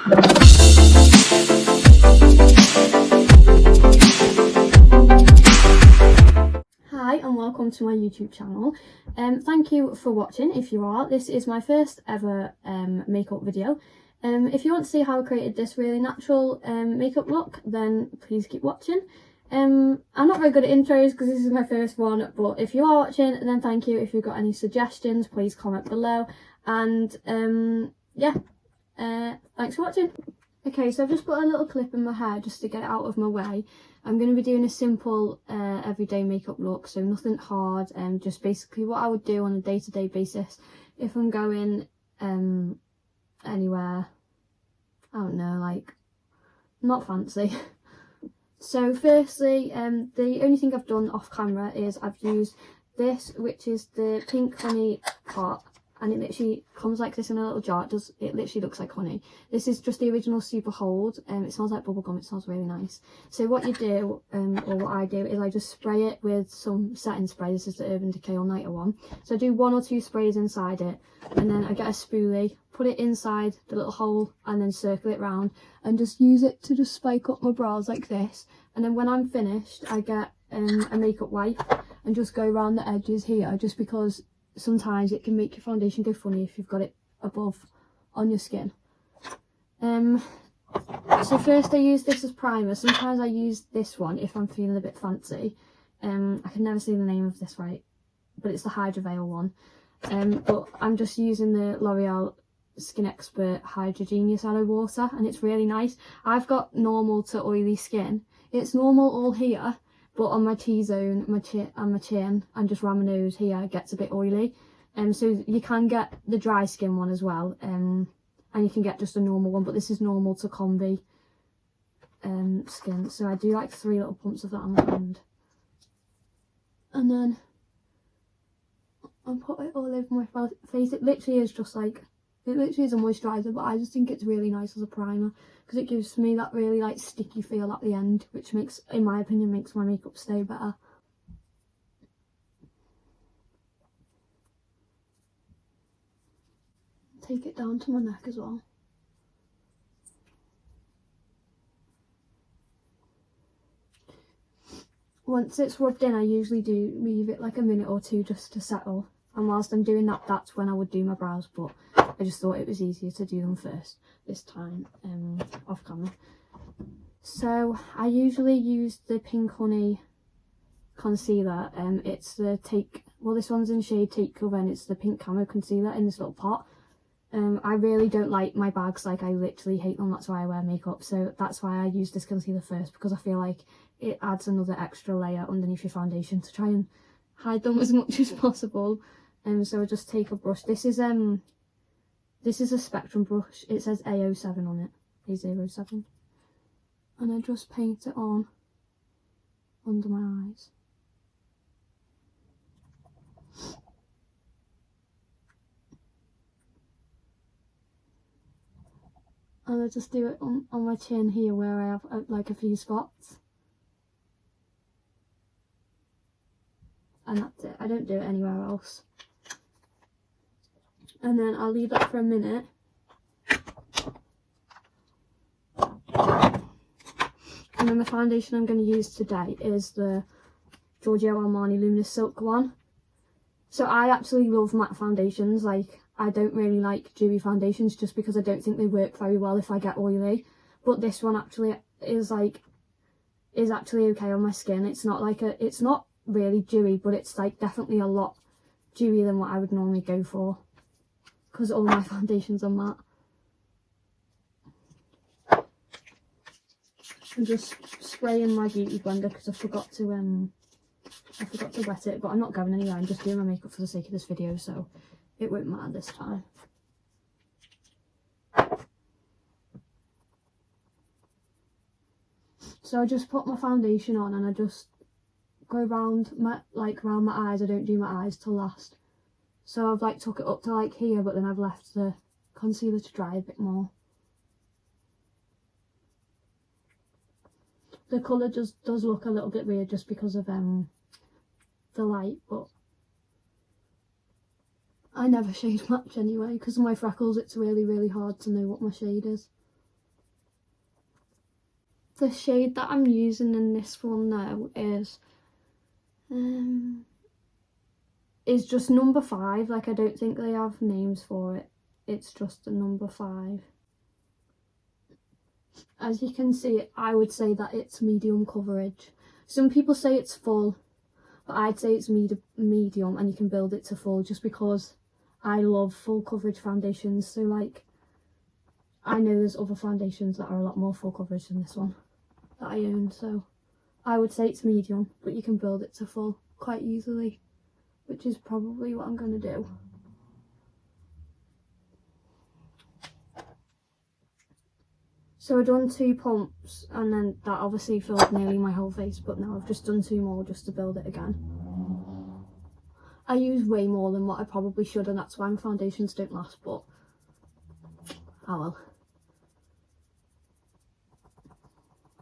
Hi and welcome to my YouTube channel. Thank you for watching if you are. This is my first ever makeup video. If you want to see how I created this really natural makeup look, then please keep watching. I'm not very good at intros because this is my first one, but if you are watching, then thank you. If you've got any suggestions, please comment below. And thanks for watching. Okay, so I've just put a little clip in my hair just to get it out of my way. I'm going to be doing a simple everyday makeup look, so nothing hard, and just basically what I would do on a day-to-day basis if I'm going anywhere, I don't know, like, not fancy. So firstly, the only thing I've done off camera is I've used this, which is the pink honey pot, and it literally comes like this in a little jar. It literally looks like honey. This is just the original Super Hold. It smells like bubblegum. It smells really nice. So what you do, or what I do, is I just spray it with some setting spray. This is the Urban Decay All Nighter one. So I do 1 or 2 sprays inside it, and then I get a spoolie, put it inside the little hole, and then circle it round, and just use it to just spike up my brows like this. And then when I'm finished, I get a makeup wipe and just go around the edges here, just because sometimes it can make your foundation go funny if you've got it above on your skin. So first I use this as primer. Sometimes I use this one if I'm feeling a bit fancy. I can never say the name of this right, but it's the Hydra Veil one. But I'm just using the L'Oreal Skin Expert Hydra Genius Aloe Water, and it's really nice. I've got normal to oily skin. It's normal all here, but on my T-zone, my chin, and just around my nose here, it gets a bit oily. So you can get the dry skin one as well, and you can get just a normal one, but this is normal to combi skin. So I do like 3 little pumps of that on my hand, and then I put it all over my face. It literally is just like, it literally is a moisturiser, but I just think it's really nice as a primer because it gives me that really like sticky feel at the end, which makes, in my opinion, makes my makeup stay better. Take it down to my neck as well. Once it's rubbed in, I usually do leave it like a minute or 2 just to settle. And whilst I'm doing that, that's when I would do my brows, but I just thought it was easier to do them first this time, off camera. So I usually use the Pink Honey concealer. It's the this one's in shade Take Cover, and it's the pink camo concealer in this little pot. I really don't like my bags, like I literally hate them. That's why I wear makeup, so that's why I use this concealer first, because I feel like it adds another extra layer underneath your foundation to try and hide them as much as possible. So I just take a brush. This is a Spectrum brush. It says A07 on it, A07, and I just paint it on under my eyes. And I just do it on my chin here where I have like a few spots. And that's it. I don't do it anywhere else. And then I'll leave that for a minute. And then the foundation I'm going to use today is the Giorgio Armani Luminous Silk one. So I actually love matte foundations. Like, I don't really like dewy foundations just because I don't think they work very well if I get oily. But this one actually is actually okay on my skin. It's not really dewy, but it's like definitely a lot dewier than what I would normally go for, because all my foundations are matte. I'm just spraying my beauty blender because I forgot to wet it, but I'm not going anywhere. I'm just doing my makeup for the sake of this video, so it won't matter this time. So I just put my foundation on and I just go round my eyes. I don't do my eyes till last. So I've like took it up to like here, but then I've left the concealer to dry a bit more. The colour does look a little bit weird just because of the light, but I never shade match anyway because of my freckles. It's really hard to know what my shade is. The shade that I'm using in this one now is just number 5. Like, I don't think they have names for it. It's just the number 5. As you can see, I would say that it's medium coverage. Some people say it's full, but I'd say it's medium, and you can build it to full just because I love full coverage foundations. So like, I know there's other foundations that are a lot more full coverage than this one that I own, so I would say it's medium, but you can build it to full quite easily, which is probably what I'm going to do. So I've done 2 pumps, and then that obviously filled nearly my whole face, but now I've just done 2 more just to build it again. I use way more than what I probably should, and that's why my foundations don't last, but oh well.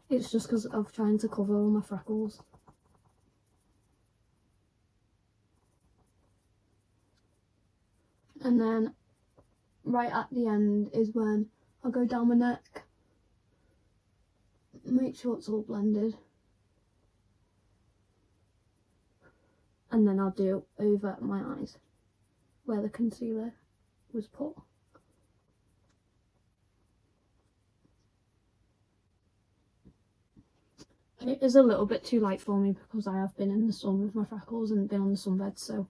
It's just because of trying to cover all my freckles. And then right at the end is when I'll go down my neck, make sure it's all blended, and then I'll do over my eyes where the concealer was put. It is a little bit too light for me because I have been in the sun with my freckles and been on the sunbed, so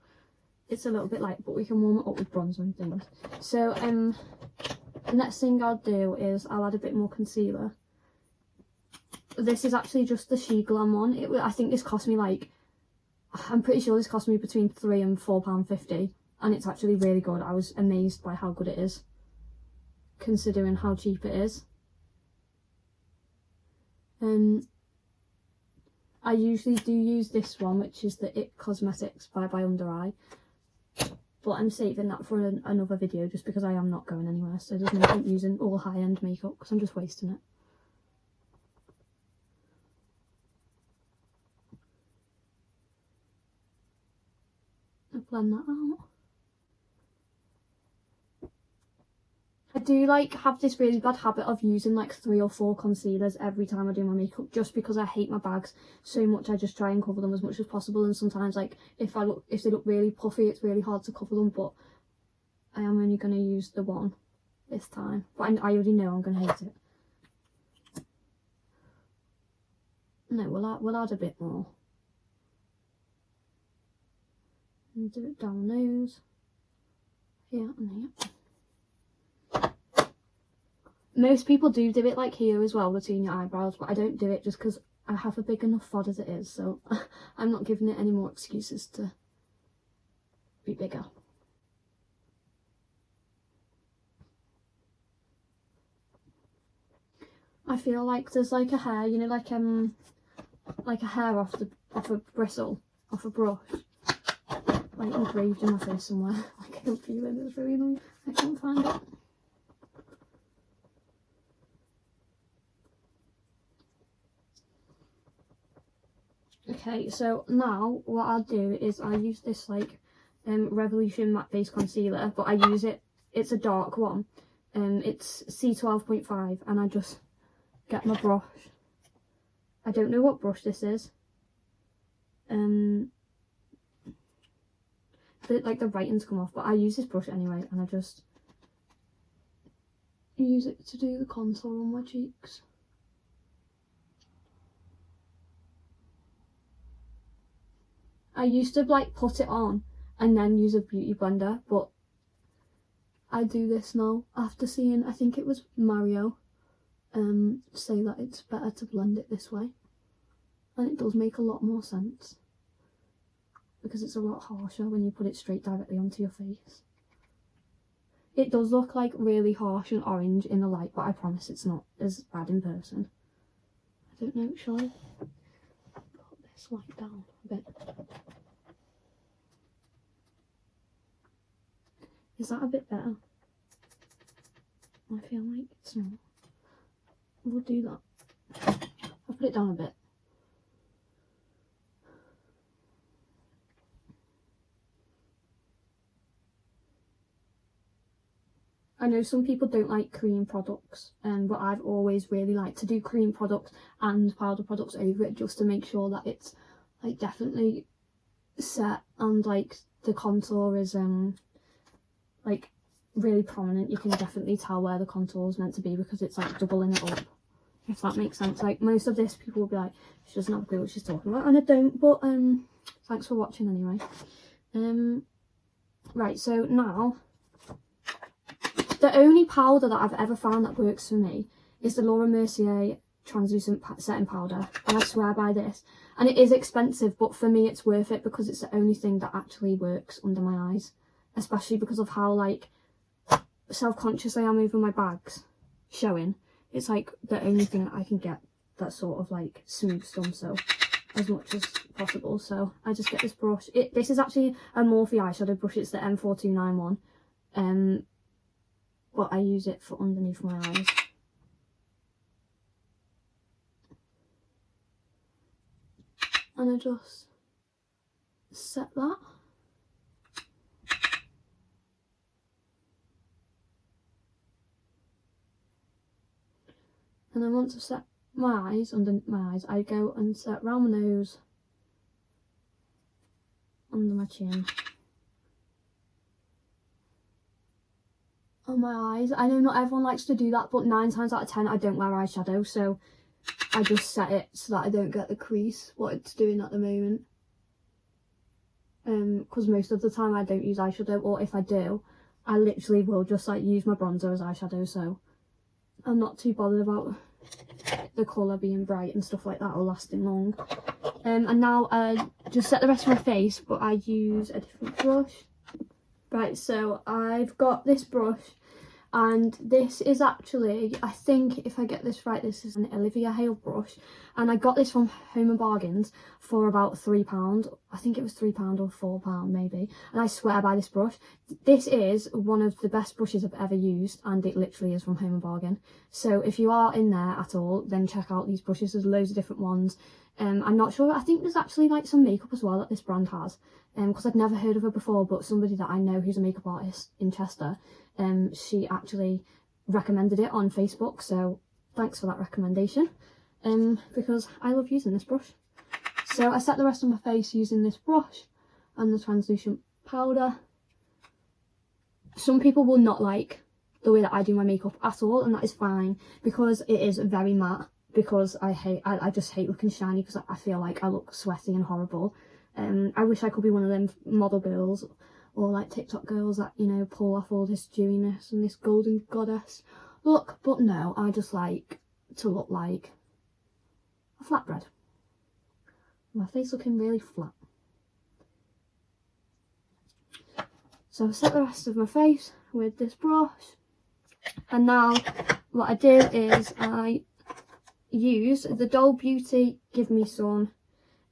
it's a little bit light, but we can warm it up with bronzer and things. So the next thing I'll do is I'll add a bit more concealer. This is actually just the sheglam one. I think this cost me like, I'm pretty sure this cost me between £3 and £4.50, and it's actually really good. I was amazed by how good it is, considering how cheap it is. I usually do use this one, which is the It Cosmetics by Under Eye, but I'm saving that for another video just because I am not going anywhere, so there's no point using all high-end makeup because I'm just wasting it. I'll blend that out. I do like have this really bad habit of using like 3 or 4 concealers every time I do my makeup, just because I hate my bags so much. I just try and cover them as much as possible, and sometimes like if they look really puffy, it's really hard to cover them, but I am only going to use the one this time, but I already know I'm going to hate it. No, we'll add a bit more and do it down the nose, here and here. Most people do it like here as well, between your eyebrows, but I don't do it just because I have a big enough fod as it is, so I'm not giving it any more excuses to be bigger. I feel like there's like a hair, you know, like a hair off a bristle, off a brush, like engraved in my face somewhere. I can't feel it, it's really annoying. I can't find it. Okay, so now what I'll do is I use this like Revolution matte base concealer, but I use it's a dark one, it's C12.5, and I just get my brush. I don't know what brush this is, like the writing's come off, but I use this brush anyway, and I just use it to do the contour on my cheeks. I used to like put it on and then use a beauty blender, but I do this now after seeing, I think it was Mario, say that it's better to blend it this way, and it does make a lot more sense because it's a lot harsher when you put it straight directly onto your face. It does look like really harsh and orange in the light, but I promise it's not as bad in person. I don't know, shall I put this light down a bit? Is that a bit better? I feel like it's not. We'll do that. I'll put it down a bit. I know some people don't like cream products, but I've always really liked to do cream products and powder products over it, just to make sure that it's like definitely set and like the contour is like really prominent. You can definitely tell where the contour is meant to be because it's like doubling it up, if that makes sense. Like most of this, people will be like, she doesn't have a clue what she's talking about, and I don't, but thanks for watching anyway. Right, so now the only powder that I've ever found that works for me is the Laura Mercier translucent setting powder, and I swear by this. And it is expensive, but for me it's worth it because it's the only thing that actually works under my eyes, especially because of how like self-conscious I am over my bags showing. It's like the only thing that I can get that sort of like smooths them so as much as possible. So I just get this brush. This is actually a Morphe eyeshadow brush. It's the M4291, but I use it for underneath my eyes. And I just set that. And then once I've set my eyes, under my eyes, I go and set round my nose, under my chin, on my eyes. I know not everyone likes to do that, but 9 times out of 10 I don't wear eyeshadow, so I just set it so that I don't get the crease, what it's doing at the moment. Because most of the time I don't use eyeshadow, or if I do, I literally will just like use my bronzer as eyeshadow, so I'm not too bothered about the colour being bright and stuff like that or lasting long. And now I just set the rest of my face, but I use a different brush. Right, so I've got this brush, and this is actually, I think if I get this right, this is an Olivia Hale brush, and I got this from Home and Bargains for about £3. I think it was £3 or £4 maybe, and I swear by this brush. This is one of the best brushes I've ever used, and it literally is from Home and Bargain. So if you are in there at all, then check out these brushes. There's loads of different ones. I'm not sure, I think there's actually like some makeup as well that this brand has, because I'd never heard of her before, but somebody that I know who's a makeup artist in Chester, she actually recommended it on Facebook, so thanks for that recommendation, because I love using this brush. So I set the rest of my face using this brush and the translucent powder. Some people will not like the way that I do my makeup at all, and that is fine, because it is very matte, because I just hate looking shiny, because I feel like I look sweaty and horrible. I wish I could be one of them model girls or like TikTok girls that, you know, pull off all this dewiness and this golden goddess look, but no, I just like to look like a flatbread. My face looking really flat. So I set the rest of my face with this brush, and now what I do is I use the Doll Beauty Give Me Some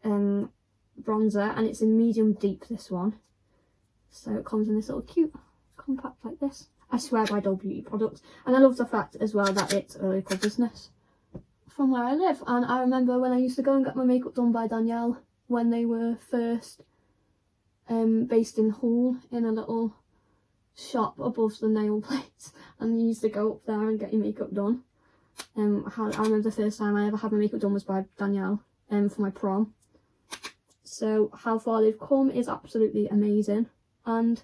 bronzer, and it's in medium deep, this one. So it comes in this little cute compact like this. I swear by Doll Beauty products, and I love the fact as well that it's a local business from where I live. And I remember when I used to go and get my makeup done by Danielle when they were first based in Hull, in a little shop above the nail plates, and you used to go up there and get your makeup done. I remember the first time I ever had my makeup done was by Danielle for my prom. So how far they've come is absolutely amazing, and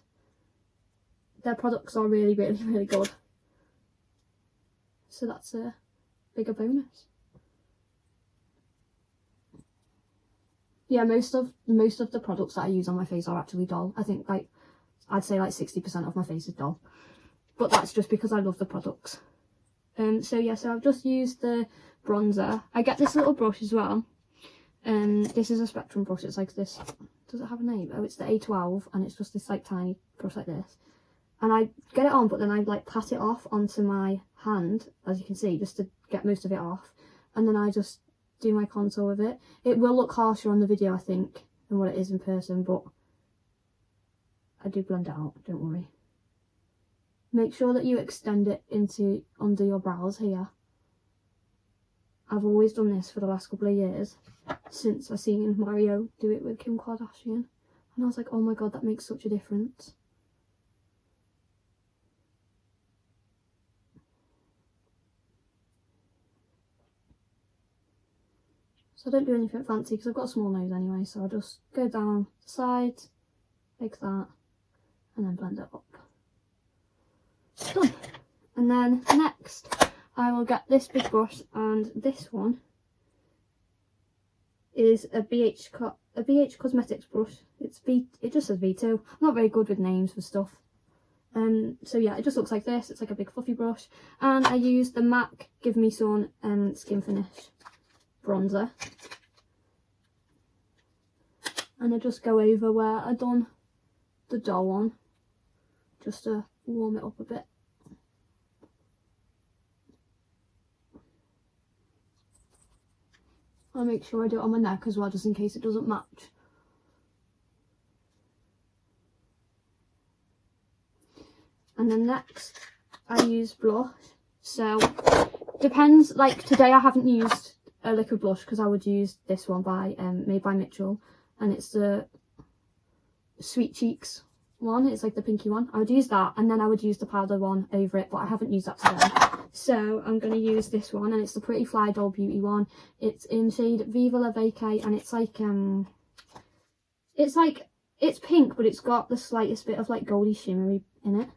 their products are really, really, really good. So that's a bigger bonus. Yeah, most of the products that I use on my face are actually Doll. I think like I'd say like 60% of my face is Doll, but that's just because I love the products. So yeah, so I've just used the bronzer. I get this little brush as well. This is a Spectrum brush. It's like this. Does it have a name? Oh, it's the A12, and it's just this like tiny brush like this. And I get it on, but then I like pat it off onto my hand, as you can see, just to get most of it off. And then I just do my contour with it. It will look harsher on the video, I think, than what it is in person, but I do blend it out, don't worry. Make sure that you extend it into under your brows here. I've always done this for the last couple of years, since I seen Mario do it with Kim Kardashian, and I was like, oh my god, that makes such a difference. So I don't do anything fancy because I've got a small nose anyway, so I just go down the sides like that and then blend it up. Done. And then next I will get this big brush, and this one is a BH Cosmetics brush. It just says V2. I'm not very good with names for stuff. So yeah, it just looks like this. It's like a big fluffy brush, and I use the MAC Give Me Sun Skin Finish bronzer, and I just go over where I done the doll on, just to warm it up a bit. I'll make sure I do it on my neck as well, just in case it doesn't match. And then next I use blush. So depends, like today I haven't used a liquid blush because I would use this one by made by Mitchell, and it's the Sweet Cheeks one. It's like the pinky one. I would use that, and then I would use the powder one over it, but I haven't used that today. So I'm going to use this one, and it's the Pretty Fly Doll Beauty one. It's in shade Viva, vacay, and it's pink, but it's got the slightest bit of like goldy shimmery in it.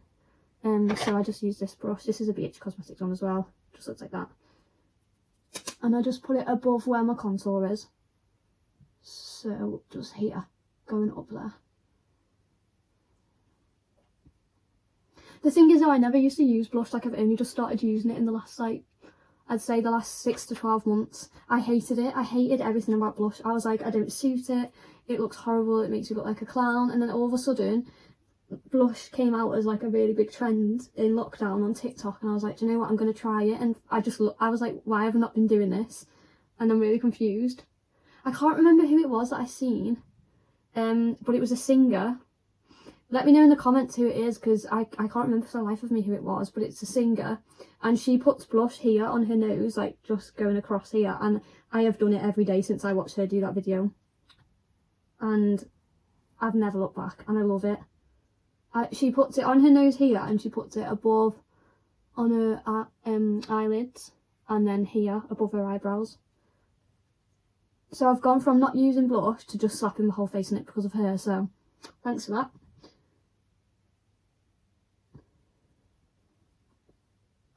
So I just use this brush. This is a BH Cosmetics one as well. Just looks like that. And I just put it above where my contour is. So just here, going up there. The thing is though, I never used to use blush. Like I've only just started using it in the last, like, I'd say the last 6 to 12 months. I hated it. I hated everything about blush. I was like, I don't suit it. It looks horrible. It makes me look like a clown. And then all of a sudden, blush came out as like a really big trend in lockdown on TikTok, and I was like, do you know what, I'm going to try it. And I was like, why have I not been doing this? And I'm really confused. I can't remember who it was that I seen, but it was a singer. Let me know in the comments who it is, because I can't remember for the life of me who it was, but it's a singer, and she puts blush here on her nose, like just going across here, and I have done it every day since I watched her do that video, and I've never looked back, and I love it. She puts it on her nose here, and she puts it above on her eyelids, and then here above her eyebrows. So I've gone from not using blush to just slapping my whole face in it because of her, so thanks for that.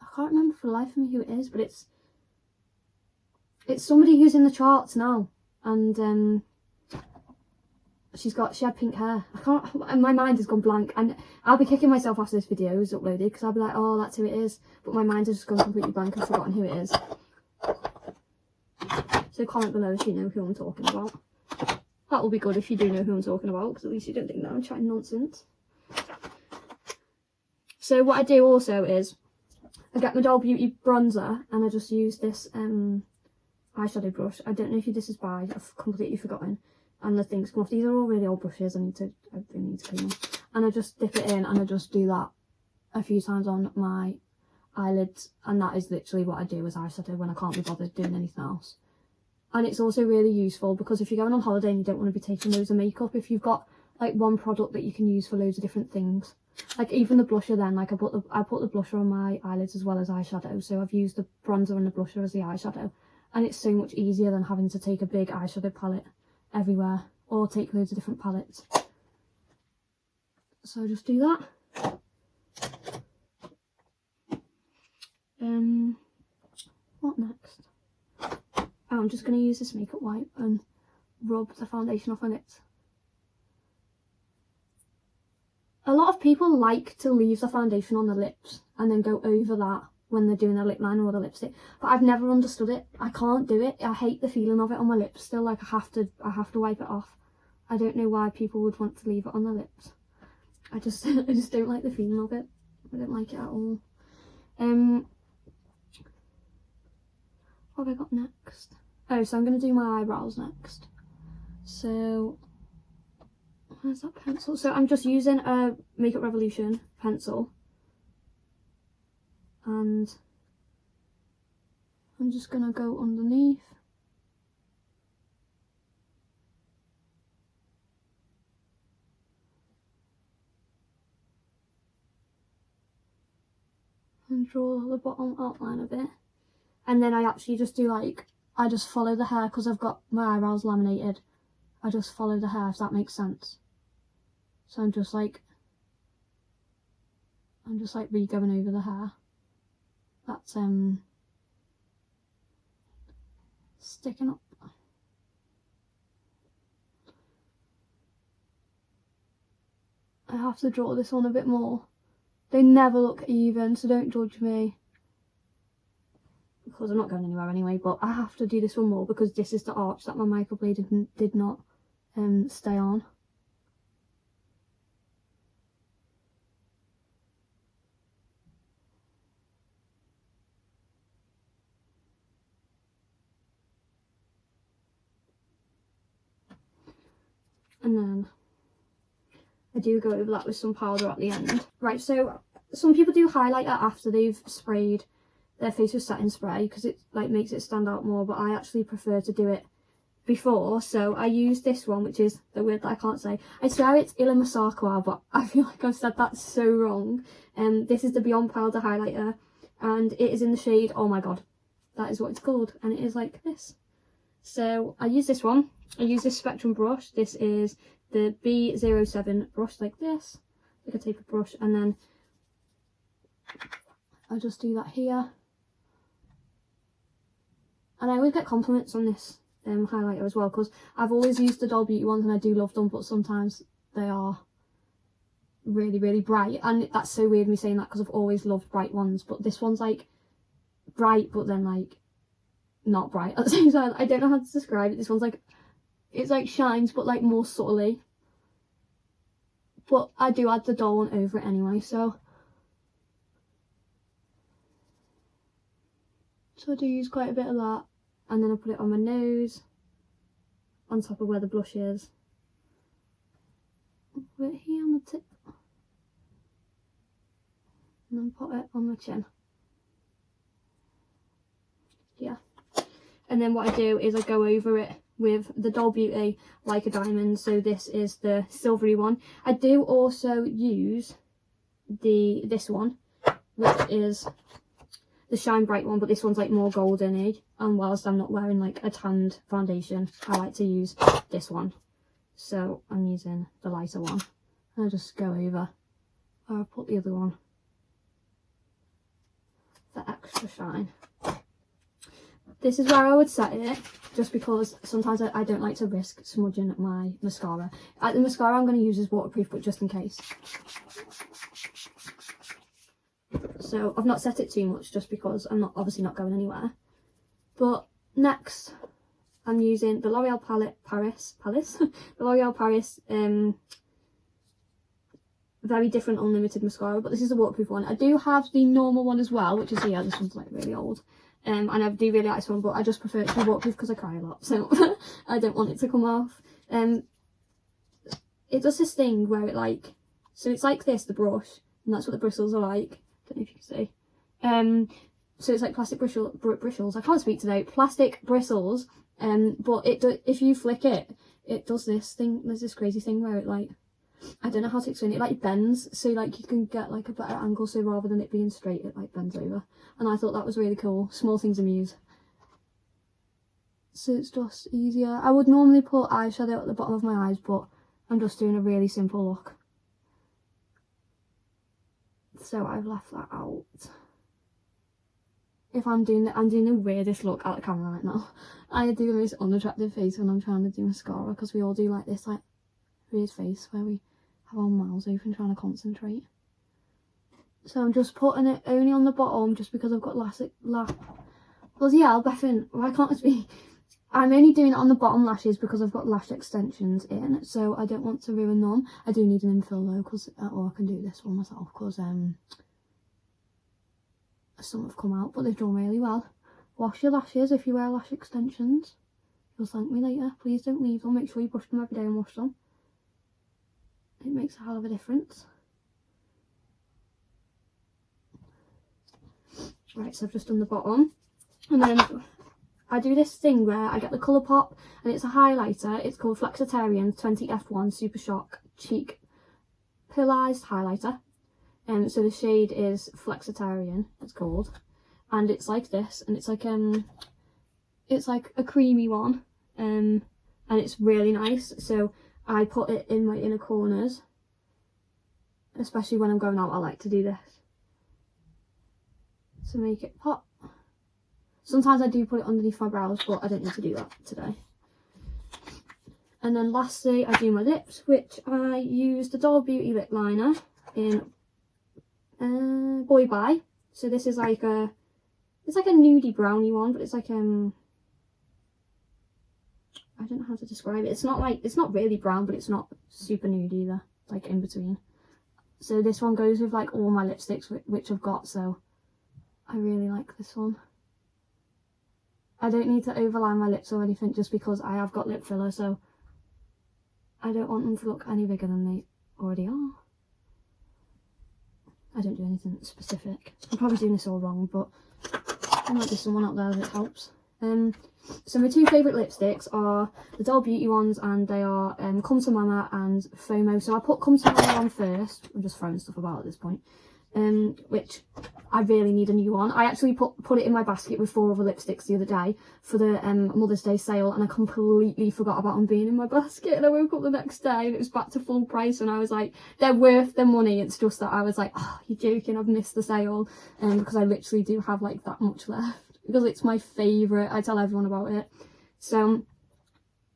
I can't remember for the life of me who it is, but it's somebody who's in the charts now, and she had pink hair. My mind has gone blank, and I'll be kicking myself after this video is uploaded, because I'll be like, oh, that's who it is, but my mind has just gone completely blank. I've forgotten who it is. So comment below if you know who I'm talking about. That will be good if you do know who I'm talking about, because at least you don't think that I'm chatting nonsense. So what I do also is I get my Doll Beauty bronzer, and I just use this eyeshadow brush. I don't know who this is by, I've completely forgotten, and the things come off. These are all really old brushes. I really need to clean them. And I just dip it in, and I just do that a few times on my eyelids, and that is literally what I do as eyeshadow when I can't be bothered doing anything else. And it's also really useful because if you're going on holiday and you don't want to be taking loads of makeup, if you've got like one product that you can use for loads of different things, like even the blusher, then like I put the blusher on my eyelids as well as eyeshadow, so I've used the bronzer and the blusher as the eyeshadow, and it's so much easier than having to take a big eyeshadow palette everywhere or take loads of different palettes. So I just do that. What next? Oh, I'm just going to use this makeup wipe and rub the foundation off on it. A lot of people like to leave the foundation on the lips and then go over that when they're doing their lip liner or the lipstick, but I've never understood it. I can't do it. I hate the feeling of it on my lips still. Like I have to wipe it off. I don't know why people would want to leave it on their lips. I just don't like the feeling of it. I don't like it at all. What have I got next? Oh, so I'm going to do my eyebrows next. So where's that pencil? So I'm just using a Makeup Revolution pencil, and I'm just going to go underneath. And draw the bottom outline a bit. And then I actually just do like I just follow the hair because I've got my eyebrows laminated. I just follow the hair, if that makes sense. So I'm just like re-going over the hair. That's sticking up. I have to draw this on a bit more. They never look even, so don't judge me. Because I'm not going anywhere anyway, but I have to do this one more because this is the arch that my microblade did not stay on. And then I do go over that with some powder at the end. Right, so some people do highlighter after they've sprayed their face with setting spray because it like makes it stand out more, but I actually prefer to do it before. So I use this one, which is the word that I can't say. I swear it's illamasaqua, but I feel like I've said that so wrong. This is the Beyond Powder highlighter, and it is in the shade, oh my god, that is what it's called, and it is like this. So I use this one. I use this Spectrum brush. This is the B07 brush, like this, like a tapered brush, and then I just do that here. And I always get compliments on this highlighter as well, because I've always used the Doll Beauty ones and I do love them, but sometimes they are really, really bright, and that's so weird me saying that because I've always loved bright ones, but this one's like bright but then like not bright at the same time. I don't know how to describe it. This one's like, it's like shines but like more subtly, but I do add the doll one over it anyway, so I do use quite a bit of that, and then I put it on my nose on top of where the blush is. Put it here on the tip and then put it on my chin. Yeah, and then what I do is I go over it with the Doll Beauty Like a Diamond. So this is the silvery one. I do also use this one, which is the Shine Bright one, but this one's like more golden-y, and whilst I'm not wearing like a tanned foundation, I like to use this one. So I'm using the lighter one, and I just go over, or I'll put the other one for extra shine. This is where I would set it, just because sometimes I don't like to risk smudging my mascara. The mascara I'm going to use is waterproof, but just in case. So I've not set it too much just because I'm obviously not going anywhere. But next I'm using the L'Oreal Paris, the L'Oreal Paris Very Different Unlimited Mascara, but this is a waterproof one. I do have the normal one as well, which is here. This one's like really old. And I do really like this one, but I just prefer it to be waterproof because I cry a lot, so I don't want it to come off. It does this thing where it like, so it's like this, the brush, and that's what the bristles are like. Don't know if you can see. So it's like plastic bristles. I can't speak today. Plastic bristles. But if you flick it, it does this thing. There's this crazy thing where it like, I don't know how to explain it. It like bends, so like you can get like a better angle. So rather than it being straight, it like bends over. And I thought that was really cool. Small things amuse. So it's just easier. I would normally put eyeshadow at the bottom of my eyes, but I'm just doing a really simple look. So I've left that out. If I'm doing the weirdest look at the camera right now. I do the most unattractive face when I'm trying to do mascara, because we all do like this like weird face where we have our mouths open trying to concentrate. So I'm just putting it only on the bottom just because I've got bloody hell, Bethan, why can't it be? I'm only doing it on the bottom lashes because I've got lash extensions in, so I don't want to ruin them. I do need an infill though, because or I can do this one myself, because some have come out, but they've done really well. Wash your lashes if you wear lash extensions. You'll thank me later. Please don't leave them. Make sure you brush them every day and wash them. It makes a hell of a difference. Right, so I've just done the bottom, and then I do this thing where I get the Colourpop, and it's a highlighter. It's called Flexitarian 20F1 Super Shock Cheek Pillarized Highlighter. So the shade is Flexitarian, it's called, and it's like this, and it's like It's like a creamy one, and it's really nice. So I put it in my inner corners, especially when I'm going out. I like to do this to make it pop. Sometimes I do put it underneath my brows, but I don't need to do that today. And then lastly, I do my lips, which I use the Doll Beauty lip liner in Boy Bye. So this is like it's like a nudie brownie one, but it's like I don't know how to describe it. It's not really brown, but it's not super nude either. It's like in between. So this one goes with like all my lipsticks which I've got, so I really like this one. I don't need to overline my lips or anything just because I have got lip filler, so I don't want them to look any bigger than they already are. I don't do anything specific. I'm probably doing this all wrong, but there might be someone out there that helps. So my two favourite lipsticks are the Doll Beauty ones, and they are Come to Mama and FOMO. So I put Come to Mama on first. I'm just throwing stuff about at this point. Which I really need a new one. I actually put it in my basket with 4 other lipsticks the other day for the Mother's Day sale, and I completely forgot about them being in my basket, and I woke up the next day and it was back to full price, and I was like, they're worth their money. It's just that I was like, oh, you're joking, I've missed the sale, because I literally do have like that much left, because it's my favourite. I tell everyone about it. So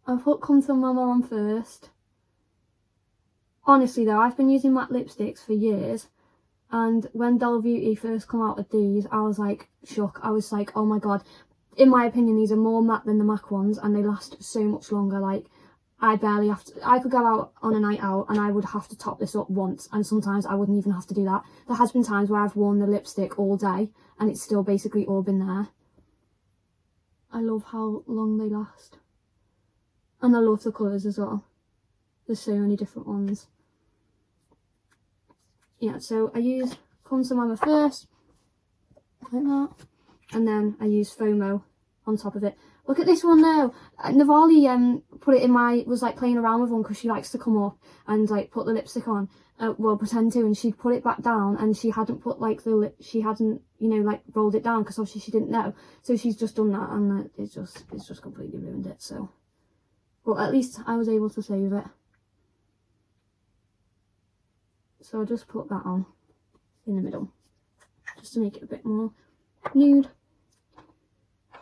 I put Come to Mama on first. Honestly though, I've been using matte lipsticks for years, and when Doll Beauty first come out with these, I was like shook. I was like, oh my god. In my opinion, these are more matte than the MAC ones, and they last so much longer. Like, I barely have to, I could go out on a night out and I would have to top this up once, and sometimes I wouldn't even have to do that. There has been times where I've worn the lipstick all day and it's still basically all been there. I love how long they last. And I love the colours as well. There's so many different ones. Yeah, so I use Come to Mama first, like that, and then I use FOMO on top of it. Look at this one now. Navali put it in was like playing around with one because she likes to come up and like put the lipstick on, well, pretend to, and she'd put it back down, and she hadn't put like she hadn't, you know, like rolled it down, because obviously she didn't know. So she's just done that, and it's just completely ruined it. So, but at least I was able to save it. So I'll just put that on in the middle, just to make it a bit more nude.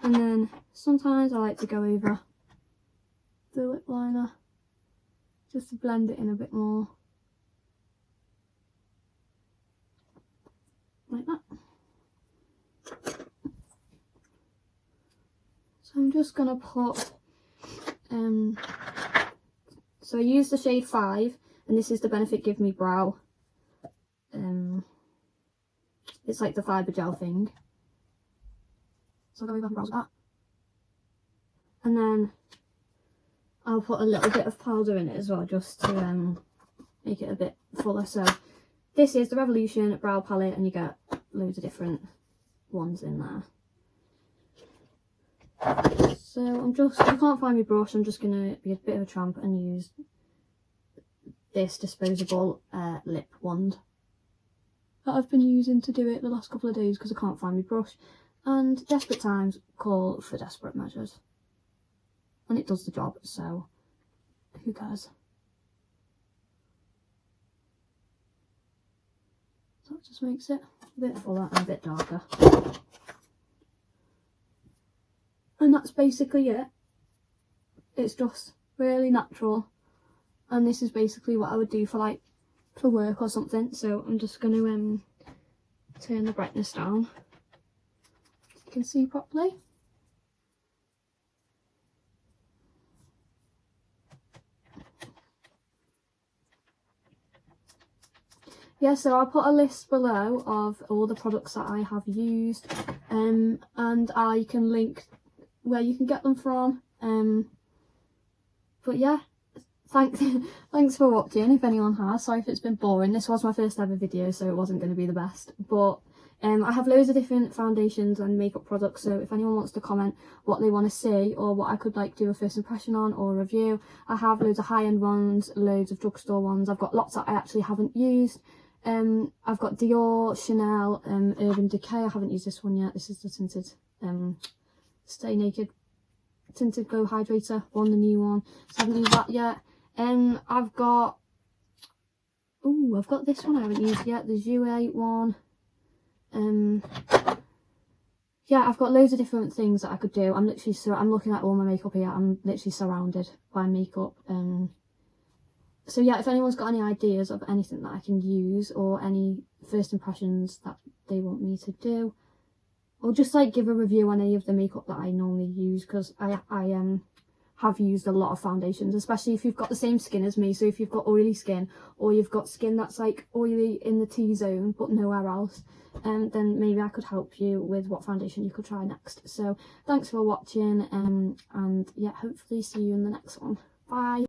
And then sometimes I like to go over the lip liner, just to blend it in a bit more. Like that. So I'm just going to put, so I use the shade 5, and this is the Benefit Give Me Brow. It's like the fibre gel thing. So I'll go over and brows with that. And then I'll put a little bit of powder in it as well, just to make it a bit fuller. So this is the Revolution Brow Palette, and you get loads of different ones in there. So if I can't find my brush, I'm just going to be a bit of a tramp and use this disposable lip wand that I've been using to do it the last couple of days because I can't find my brush, and desperate times call for desperate measures, and it does the job, so who cares. So it just makes it a bit fuller and a bit darker, and that's basically it. It's just really natural, and this is basically what I would do for work or something. So I'm just going to turn the brightness down so you can see properly. Yeah, so I'll put a list below of all the products that I have used, and I can link where you can get them from. But yeah, thanks for watching, if anyone has. Sorry if it's been boring. This was my first ever video, so it wasn't going to be the best, but I have loads of different foundations and makeup products, so if anyone wants to comment what they want to see or what I could do a first impression on or review, I have loads of high-end ones, loads of drugstore ones. I've got lots that I actually haven't used. I've got Dior, Chanel, Urban Decay. I haven't used this one yet. This is the tinted Stay Naked Tinted Glow Hydrator one, the new one, so I haven't used that yet. I've got this one I haven't used yet, the Jouer one. Yeah, I've got loads of different things that I could do. I'm looking at all my makeup here. I'm literally surrounded by makeup. So yeah, if anyone's got any ideas of anything that I can use, or any first impressions that they want me to do, or just like give a review on any of the makeup that I normally use, because I have used a lot of foundations, especially if you've got the same skin as me. So if you've got oily skin, or you've got skin that's like oily in the T-zone but nowhere else, then maybe I could help you with what foundation you could try next. So thanks for watching, and yeah, hopefully see you in the next one. Bye.